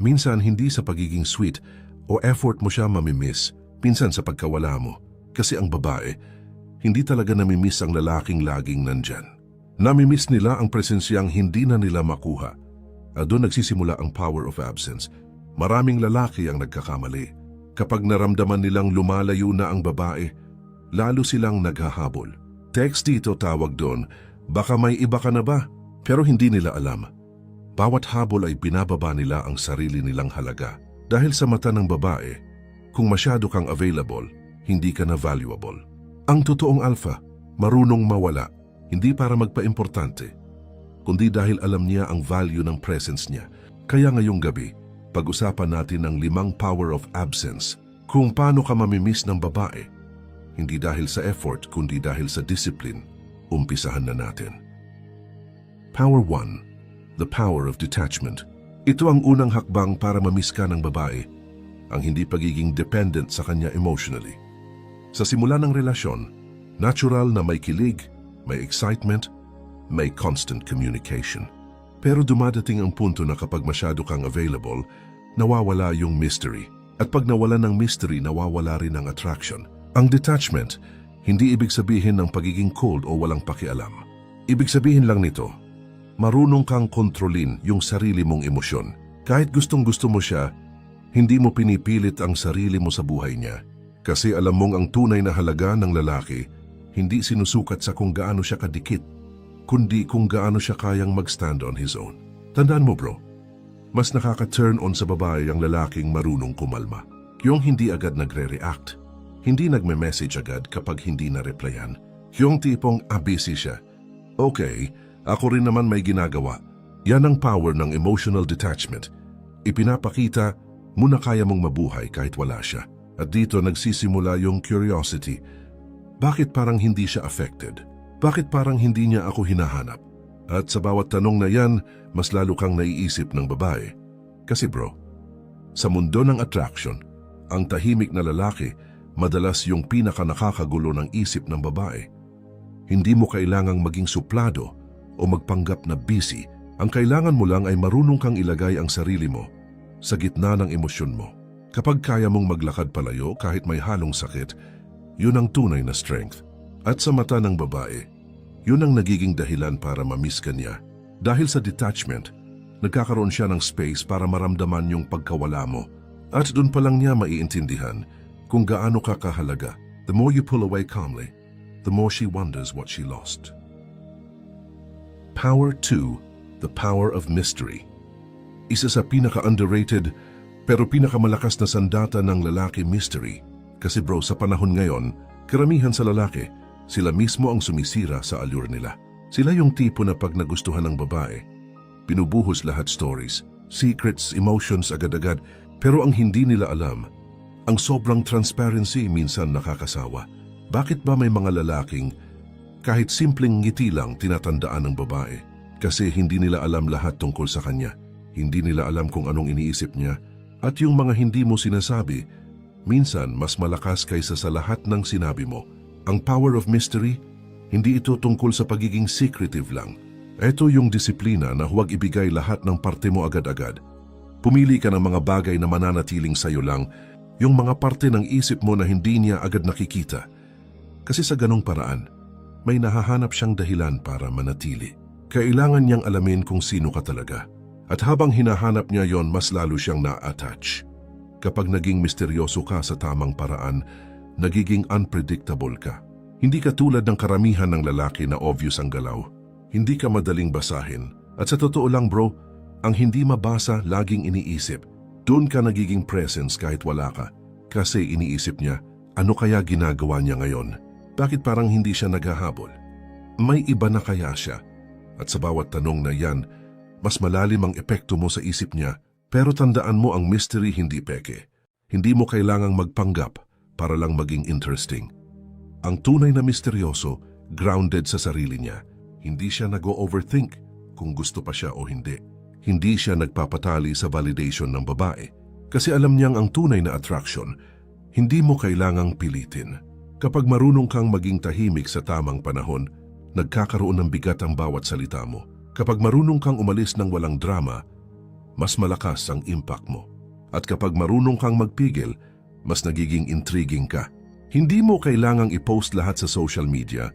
Minsan hindi sa pagiging sweet o effort mo siya mamimiss, minsan sa pagkawala mo. Kasi ang babae, hindi talaga namimiss ang lalaking laging nandyan. Namimiss nila ang presensyang hindi na nila makuha. At doon nagsisimula ang power of absence. Maraming lalaki ang nagkakamali. Kapag naramdaman nilang lumalayo na ang babae, lalo silang naghahabol. Text dito tawag doon, baka may iba ka na ba? Pero hindi nila alam. Bawat habol ay binababa nila ang sarili nilang halaga. Dahil sa mata ng babae, kung masyado kang available, hindi ka na valuable. Ang totoong alpha, marunong mawala, hindi para magpa-importante, kundi dahil alam niya ang value ng presence niya. Kaya ngayong gabi, pag-usapan natin ang 5 power of absence, kung paano ka mamimiss ng babae. Hindi dahil sa effort, kundi dahil sa discipline. Umpisahan na natin. Power 1. The power of detachment. Ito ang unang hakbang para mamiss ka ng babae, ang hindi pagiging dependent sa kanya emotionally. Sa simula ng relasyon, natural na may kilig, may excitement, may constant communication. Pero dumadating ang punto na kapag masyado kang available, nawawala yung mystery. At pag nawala ng mystery, nawawala rin ang attraction. Ang detachment, hindi ibig sabihin ng pagiging cold o walang pakialam. Ibig sabihin lang nito, marunong kang kontrolin yung sarili mong emosyon. Kahit gustong-gusto mo siya, hindi mo pinipilit ang sarili mo sa buhay niya. Kasi alam mong ang tunay na halaga ng lalaki, hindi sinusukat sa kung gaano siya kadikit, kundi kung gaano siya kayang mag-stand on his own. Tandaan mo bro, mas nakaka-turn on sa babae ang lalaking marunong kumalma. Yung hindi agad nagre-react, hindi nagme-message agad kapag hindi na-replyan. Yung tipong busy siya. Okay, ako rin naman may ginagawa. Yan ang power ng emotional detachment. Ipinapakita mo na kaya mong mabuhay kahit wala siya. At dito nagsisimula yung curiosity. Bakit parang hindi siya affected? Bakit parang hindi niya ako hinahanap? At sa bawat tanong na yan, mas lalo kang naiisip ng babae. Kasi bro, sa mundo ng attraction, ang tahimik na lalaki, madalas yung pinaka-nakakagulo ng isip ng babae. Hindi mo kailangang maging suplado o magpanggap na busy. Ang kailangan mo lang ay marunong kang ilagay ang sarili mo sa gitna ng emosyon mo. Kapag kaya mong maglakad palayo kahit may halong sakit, yun ang tunay na strength. At sa mata ng babae, yun ang nagiging dahilan para mamiss ka niya. Dahil sa detachment, nagkakaroon siya ng space para maramdaman yung pagkawala mo. At doon pa lang niya maiintindihan kung gaano ka kahalaga. The more you pull away calmly, the more she wonders what she lost. Power 2. The power of mystery. Isa sa pinaka-underrated pero pinakamalakas na sandata ng lalaki mystery. Kasi bro, sa panahon ngayon, karamihan sa lalaki, sila mismo ang sumisira sa allure nila. Sila yung tipo na pag nagustuhan ng babae, pinubuhos lahat stories, secrets, emotions agad-agad, pero ang hindi nila alam, ang sobrang transparency minsan nakakasawa. Bakit ba may mga lalaking kahit simpleng ngiti lang tinatandaan ng babae? Kasi hindi nila alam lahat tungkol sa kanya. Hindi nila alam kung anong iniisip niya. At yung mga hindi mo sinasabi, minsan mas malakas kaysa sa lahat ng sinabi mo. Ang power of mystery, hindi ito tungkol sa pagiging secretive lang. Ito yung disiplina na huwag ibigay lahat ng parte mo agad-agad. Pumili ka ng mga bagay na mananatiling sayo lang, yung mga parte ng isip mo na hindi niya agad nakikita. Kasi sa ganong paraan, may nahahanap siyang dahilan para manatili. Kailangan niyang alamin kung sino ka talaga. At habang hinahanap niya yon, mas lalo siyang na-attach. Kapag naging misteryoso ka sa tamang paraan, nagiging unpredictable ka. Hindi ka tulad ng karamihan ng lalaki na obvious ang galaw. Hindi ka madaling basahin. At sa totoo lang bro, ang hindi mabasa laging iniisip. Doon ka nagiging presence kahit wala ka. Kasi iniisip niya, ano kaya ginagawa niya ngayon? Bakit parang hindi siya naghahabol? May iba na kaya siya? At sa bawat tanong na yan, mas malalim ang epekto mo sa isip niya. Pero tandaan mo ang mystery hindi peke. Hindi mo kailangang magpanggap para lang maging interesting. Ang tunay na misteryoso, grounded sa sarili niya. Hindi siya nag-overthink kung gusto pa siya o hindi. Hindi siya nagpapatali sa validation ng babae. Kasi alam niyang ang tunay na attraction, hindi mo kailangang pilitin. Kapag marunong kang maging tahimik sa tamang panahon, nagkakaroon ng bigat ang bawat salita mo. Kapag marunong kang umalis ng walang drama, mas malakas ang impact mo. At kapag marunong kang magpigil, mas nagiging intriguing ka. Hindi mo kailangang i-post lahat sa social media.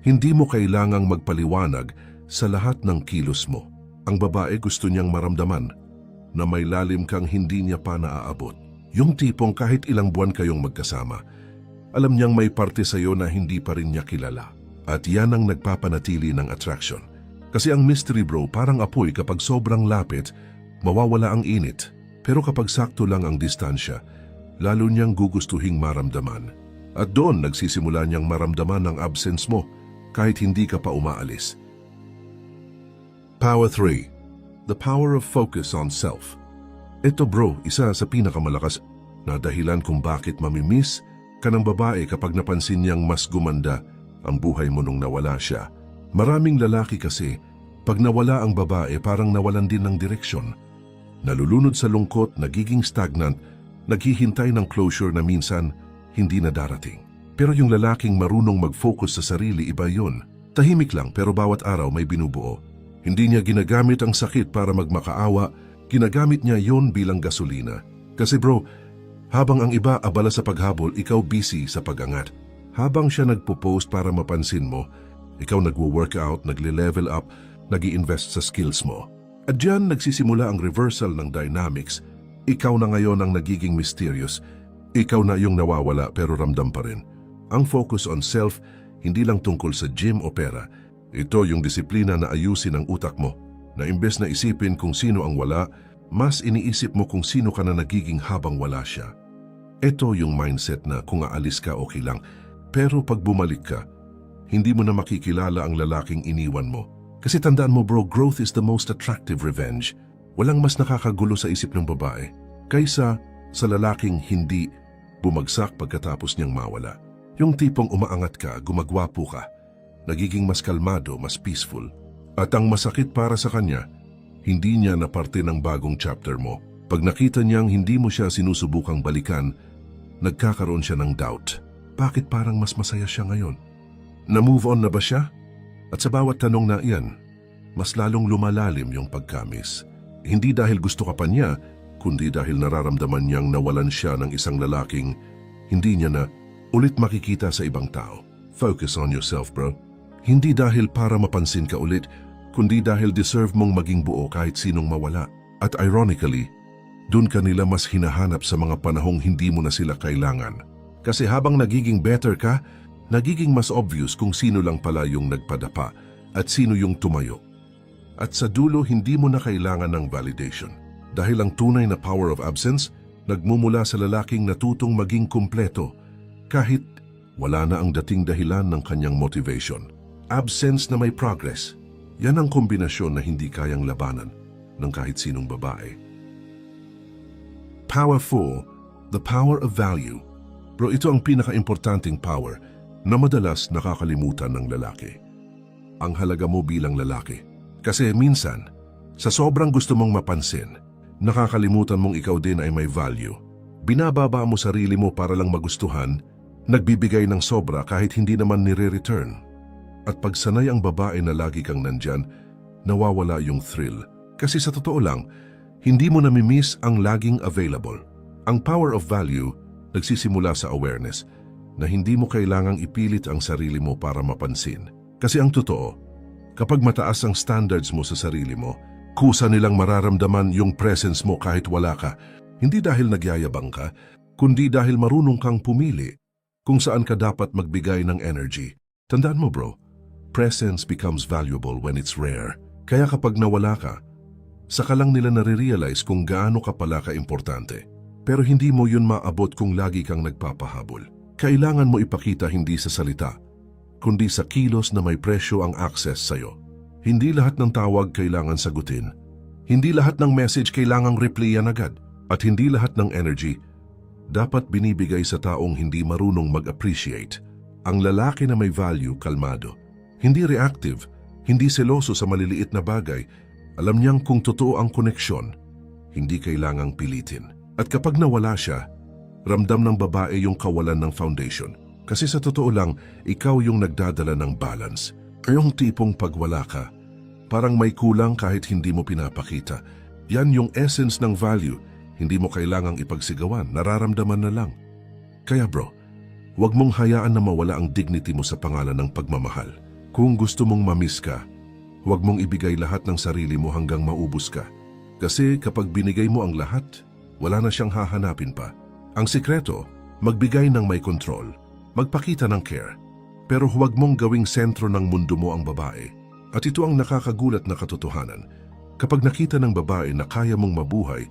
Hindi mo kailangang magpaliwanag sa lahat ng kilos mo. Ang babae gusto niyang maramdaman na may lalim kang hindi niya pa naaabot. Yung tipong kahit ilang buwan kayong magkasama, alam niyang may parte sa iyo na hindi pa rin niya kilala. At yan ang nagpapanatili ng attraction. Kasi ang mystery bro parang apoy, kapag sobrang lapit, mawawala ang init. Pero kapag sakto lang ang distansya, lalo niyang gugustuhing maramdaman. At doon nagsisimula niyang maramdaman ang absence mo kahit hindi ka pa umaalis. Power 3. The power of focus on self. Ito bro, isa sa pinakamalakas na dahilan kung bakit mamimiss ka ng babae kapag napansin niyang mas gumanda ang buhay mo nung nawala siya. Maraming lalaki kasi, pag nawala ang babae parang nawalan din ng direksyon. Nalulunod sa lungkot, nagiging stagnant, naghihintay ng closure na minsan hindi na darating. Pero yung lalaking marunong mag-focus sa sarili, iba yun. Tahimik lang pero bawat araw may binubuo. Hindi niya ginagamit ang sakit para magmakaawa, ginagamit niya yon bilang gasolina. Kasi bro, habang ang iba abala sa paghabol, ikaw busy sa pag-angat. Habang siya nagpo-post para mapansin mo, ikaw nagwo-workout, nagle-level up, nag-i-invest sa skills mo. At diyan nagsisimula ang reversal ng dynamics. Ikaw na ngayon ang nagiging mysterious. Ikaw na yung nawawala pero ramdam pa rin. Ang focus on self, hindi lang tungkol sa gym o pera. Ito yung disiplina na ayusin ang utak mo, na imbes na isipin kung sino ang wala, mas iniisip mo kung sino ka na nagiging habang wala siya. Ito yung mindset na kung aalis ka okay lang, pero pag bumalik ka, hindi mo na makikilala ang lalaking iniwan mo. Kasi tandaan mo bro, growth is the most attractive revenge. Walang mas nakakagulo sa isip ng babae kaysa sa lalaking hindi bumagsak pagkatapos niyang mawala. Yung tipong umaangat ka, gumagwapo ka, nagiging mas kalmado, mas peaceful. At ang masakit para sa kanya, hindi niya na parte ng bagong chapter mo. Pag nakita niyang hindi mo siya sinusubukang balikan, nagkakaroon siya ng doubt. Bakit parang mas masaya siya ngayon? Na-move on na ba siya? At sa bawat tanong na iyan, mas lalong lumalalim yung pagkamis. Hindi dahil gusto ka pa niya, kundi dahil nararamdaman niyang nawalan siya ng isang lalaking hindi niya na ulit makikita sa ibang tao. Focus on yourself, bro. Hindi dahil para mapansin ka ulit, kundi dahil deserve mong maging buo kahit sinong mawala. At ironically, dun ka nila mas hinahanap sa mga panahong hindi mo na sila kailangan. Kasi habang nagiging better ka, nagiging mas obvious kung sino lang pala yung nagpadapa at sino yung tumayo. At sa dulo, hindi mo na kailangan ng validation. Dahil ang tunay na power of absence, nagmumula sa lalaking natutong maging kumpleto kahit wala na ang dating dahilan ng kanyang motivation. Absence na may progress. Yan ang kombinasyon na hindi kayang labanan ng kahit sinong babae. Power 4. The power of value. Bro, ito ang pinaka-importanting power na madalas nakakalimutan ng lalaki. Ang halaga mo bilang lalaki. Kasi minsan, sa sobrang gusto mong mapansin, nakakalimutan mong ikaw din ay may value. Binababa mo sarili mo para lang magustuhan, nagbibigay ng sobra kahit hindi naman nire-return. At pag sanay ang babae na lagi kang nandyan, nawawala yung thrill. Kasi sa totoo lang, hindi mo namimiss ang laging available. Ang power of value nagsisimula sa awareness na hindi mo kailangang ipilit ang sarili mo para mapansin. Kasi ang totoo, kapag mataas ang standards mo sa sarili mo, kusa nilang mararamdaman yung presence mo kahit wala ka. Hindi dahil nagyayabang ka, kundi dahil marunong kang pumili kung saan ka dapat magbigay ng energy. Tandaan mo bro, presence becomes valuable when it's rare. Kaya kapag nawala ka, saka lang nila nare-realize kung gaano ka pala ka-importante. Pero hindi mo yun maabot kung lagi kang nagpapahabol. Kailangan mo ipakita hindi sa salita, kundi sa kilos na may presyo ang access sa'yo. Hindi lahat ng tawag kailangan sagutin. Hindi lahat ng message kailangang replyan agad. At hindi lahat ng energy dapat binibigay sa taong hindi marunong mag-appreciate. Ang lalaki na may value, kalmado. Hindi reactive, hindi seloso sa maliliit na bagay. Alam niyang kung totoo ang koneksyon, hindi kailangang pilitin. At kapag nawala siya, ramdam ng babae yung kawalan ng foundation. Kasi sa totoo lang, ikaw yung nagdadala ng balance. Yung tipong pag wala ka, parang may kulang kahit hindi mo pinapakita. Yan yung essence ng value. Hindi mo kailangang ipagsigawan, nararamdaman na lang. Kaya bro, huwag mong hayaan na mawala ang dignity mo sa pangalan ng pagmamahal. Kung gusto mong mamiss ka, huwag mong ibigay lahat ng sarili mo hanggang maubos ka. Kasi kapag binigay mo ang lahat, wala na siyang hahanapin pa. Ang sikreto, magbigay ng may control, magpakita ng care, pero huwag mong gawing sentro ng mundo mo ang babae. At ito ang nakakagulat na katotohanan. Kapag nakita ng babae na kaya mong mabuhay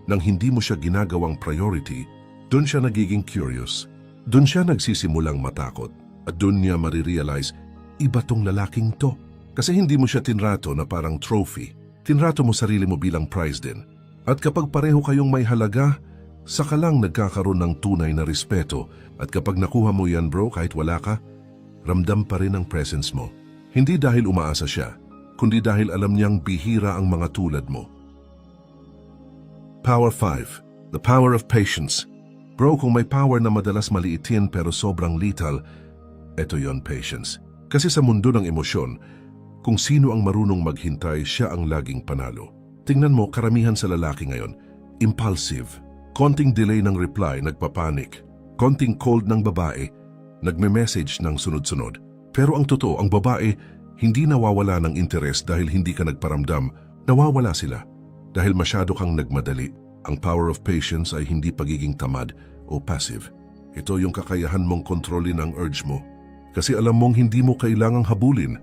nang hindi mo siya ginagawang priority, doon siya nagiging curious. Doon siya nagsisimulang matakot. At doon niya marirealize, iba tong lalaking to. Kasi hindi mo siya tinrato na parang trophy. Tinrato mo sarili mo bilang prize din. At kapag pareho kayong may halaga, saka lang nagkakaroon ng tunay na respeto. At kapag nakuha mo yan bro, kahit wala ka, ramdam pa rin ang presence mo. Hindi dahil umaasa siya, kundi dahil alam niyang bihira ang mga tulad mo. Power 5. The power of patience. Bro, kung may power na madalas maliitin pero sobrang lethal, eto yon, patience. Kasi sa mundo ng emosyon, kung sino ang marunong maghintay, siya ang laging panalo. Tingnan mo, karamihan sa lalaki ngayon, impulsive. Konting delay ng reply, nagpapanik. Konting cold ng babae, nagme-message ng sunod-sunod. Pero ang totoo, ang babae, hindi nawawala ng interes dahil hindi ka nagparamdam, nawawala sila. Dahil masyado kang nagmadali. Ang power of patience ay hindi pagiging tamad o passive. Ito yung kakayahan mong kontrolin ang urge mo. Kasi alam mong hindi mo kailangang habulin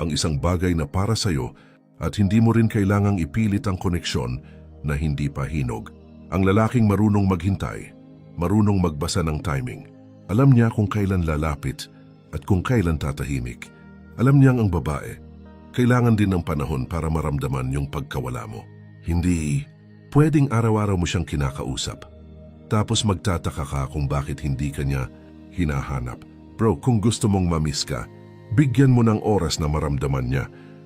ang isang bagay na para sa'yo at hindi mo rin kailangang ipilit ang koneksyon na hindi pa hinog. Ang lalaking marunong maghintay, marunong magbasa ng timing. Alam niya kung kailan lalapit at kung kailan tatahimik. Alam niyang ang babae, kailangan din ng panahon para maramdaman yung pagkawala mo. Hindi pwedeng araw-araw mo siyang kinakausap. Tapos magtataka ka kung bakit hindi ka niya hinahanap. Bro, kung gusto mong mamiss ka, bigyan mo ng oras na maramdaman niya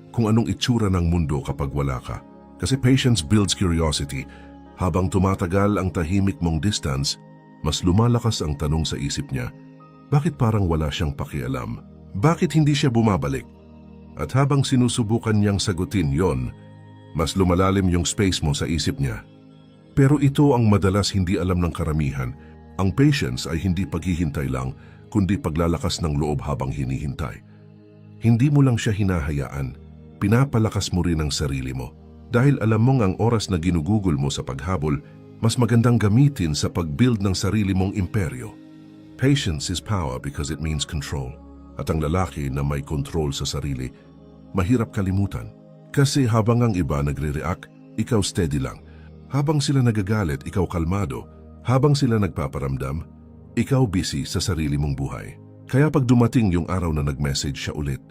kung anong itsura ng mundo kapag wala ka. Kasi patience builds curiosity. Habang tumatagal ang tahimik mong distance, mas lumalakas ang tanong sa isip niya, bakit parang wala siyang pakialam? Bakit hindi siya bumabalik? At habang sinusubukan niyang sagutin yon, mas lumalalim yung space mo sa isip niya. Pero ito ang madalas hindi alam ng karamihan. Ang patience ay hindi paghihintay lang, kundi paglalakas ng loob habang hinihintay. Hindi mo lang siya hinahayaan, pinapalakas mo rin ang sarili mo. Dahil alam mong ang oras na ginugugol mo sa paghabol, mas magandang gamitin sa pag-build ng sarili mong imperyo. Patience is power because it means control. At ang lalaki na may control sa sarili, mahirap kalimutan. Kasi habang ang iba nagre-react, ikaw steady lang. Habang sila nagagalit, ikaw kalmado. Habang sila nagpaparamdam, ikaw busy sa sarili mong buhay. Kaya pag dumating yung araw na nag-message siya ulit,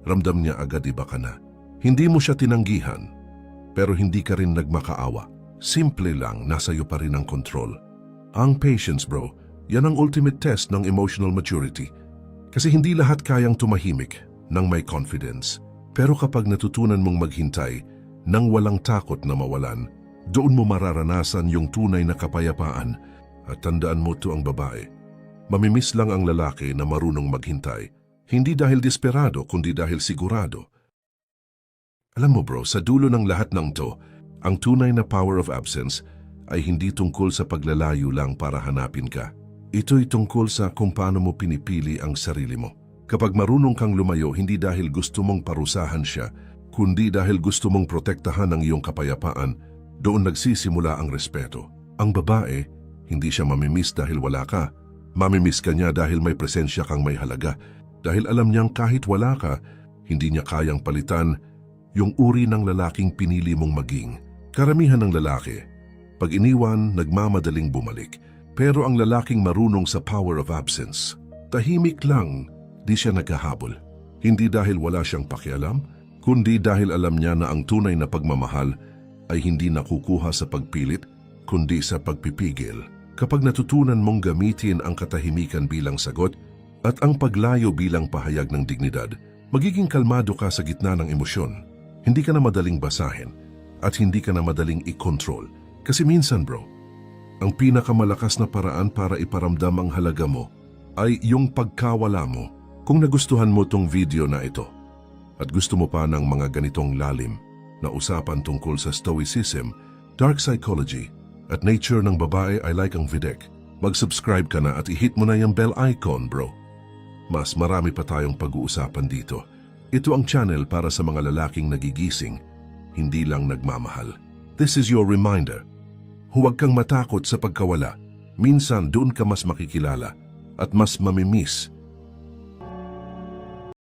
ramdam niya agad iba ka na. Hindi mo siya tinanggihan, pero hindi ka rin nagmakaawa. Simple lang, nasa iyo pa rin ang control. Ang patience bro, yan ang ultimate test ng emotional maturity. Kasi hindi lahat kayang tumahimik ng may confidence. Pero kapag natutunan mong maghintay nang walang takot na mawalan, doon mo mararanasan yung tunay na kapayapaan. At tandaan mo to ang babae. Mamimiss lang ang lalaki na marunong maghintay. Hindi dahil desperado, kundi dahil sigurado. Alam mo bro, sa dulo ng lahat ng to, ang tunay na power of absence ay hindi tungkol sa paglalayo lang para hanapin ka. Ito'y tungkol sa kung paano mo pinipili ang sarili mo. Kapag marunong kang lumayo, hindi dahil gusto mong parusahan siya, kundi dahil gusto mong protektahan ang iyong kapayapaan, doon nagsisimula ang respeto. Ang babae, hindi siya mamimiss dahil wala ka. Mamimiss ka niya dahil may presensya kang may halaga. Dahil alam niyang kahit wala ka, hindi niya kayang palitan yung uri ng lalaking pinili mong maging. Karamihan ng lalaki, pag iniwan, nagmamadaling bumalik. Pero ang lalaking marunong sa power of absence, tahimik lang, di siya naghahabol. Hindi dahil wala siyang pakialam, kundi dahil alam niya na ang tunay na pagmamahal ay hindi nakukuha sa pagpilit, kundi sa pagpipigil. Kapag natutunan mong gamitin ang katahimikan bilang sagot at ang paglayo bilang pahayag ng dignidad, magiging kalmado ka sa gitna ng emosyon. Hindi ka na madaling basahin at hindi ka na madaling i-control. Kasi minsan bro, ang pinakamalakas na paraan para iparamdam ang halaga mo ay yung pagkawala mo. Kung nagustuhan mo tong video na ito at gusto mo pa ng mga ganitong lalim na usapan tungkol sa stoicism, dark psychology, at nature ng babae I like ang Videk. Mag-subscribe ka na at i-hit mo na yung bell icon, bro. Mas marami pa tayong pag-uusapan dito. Ito ang channel para sa mga lalaking nagigising, hindi lang nagmamahal. This is your reminder. Huwag kang matakot sa pagkawala. Minsan doon ka mas makikilala at mas mamimiss